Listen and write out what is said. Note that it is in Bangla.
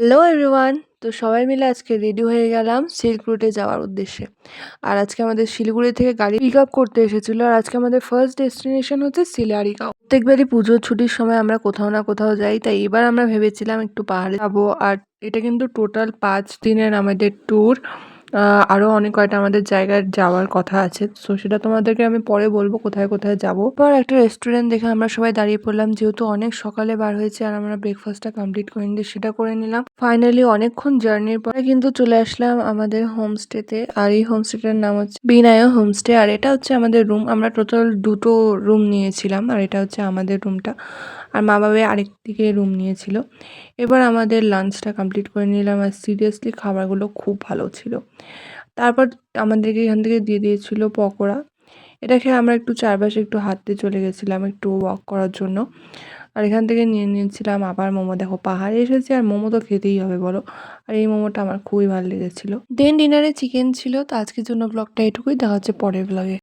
Hello everyone. তো সবাই মিলে আজকে রেডি হয়ে গেলাম সিল্ক রুটে যাওয়ার উদ্দেশ্যে। আর আজকে আমাদের শিলিগুড়ি থেকে গাড়ি পিক আপ করতে এসেছিল। আর আজকে আমাদের ফার্স্ট ডেস্টিনেশন হচ্ছে শিলারিগাঁও। প্রত্যেকবারই পুজোর ছুটির সময় আমরা কোথাও না কোথাও যাই, তাই এবার আমরা ভেবেছিলাম একটু পাহাড়ে যাবো। আর এটা কিন্তু টোটাল 5 দিনের আমাদের ট্যুর। আরও অনেক কয়টা আমাদের জায়গায় যাওয়ার কথা আছে, সো সেটা তোমাদেরকে আমি পরে বলবো কোথায় কোথায় যাবো। পর একটা রেস্টুরেন্ট দেখে আমরা সবাই দাঁড়িয়ে পড়লাম, যেহেতু অনেক সকালে বার হয়েছে আর আমরা ব্রেকফাস্টটা কমপ্লিট করে নিয়ে সেটা করে নিলাম। ফাইনালি অনেকক্ষণ জার্নির পরে কিন্তু চলে আসলাম আমাদের হোমস্টেতে। আর এই হোমস্টেটার নাম হচ্ছে বিনায় হোমস্টে। আর এটা হচ্ছে আমাদের রুম। আমরা টোটাল 2টো রুম নিয়েছিলাম, আর এটা হচ্ছে আমাদের রুমটা। আর মা বাবা আরেক দিকে রুম নিয়েছিল। এবার আমাদের লাঞ্চটা কমপ্লিট করে নিলাম, আর সিরিয়াসলি খাবারগুলো খুব ভালো ছিল। তারপর আমাদেরকে এখান থেকে দিয়ে দিয়েছিল পকোড়া। এটা খেয়ে আমরা একটু চারপাশে একটু হাঁটতে চলে গেছিলাম একটু ওয়াক করার জন্য। আর এখান থেকে নিয়ে নিয়েছিলাম আবার মোমো। দেখো পাহাড়ে এসেছি আর মোমো তো খেতেই হবে বলো। আর এই মোমোটা আমার খুবই ভালো লেগেছিল। দেন ডিনারে চিকেন ছিল। তো আজকের জন্য ব্লগটা এটুকুই, দেখা হচ্ছে পরের ব্লগে।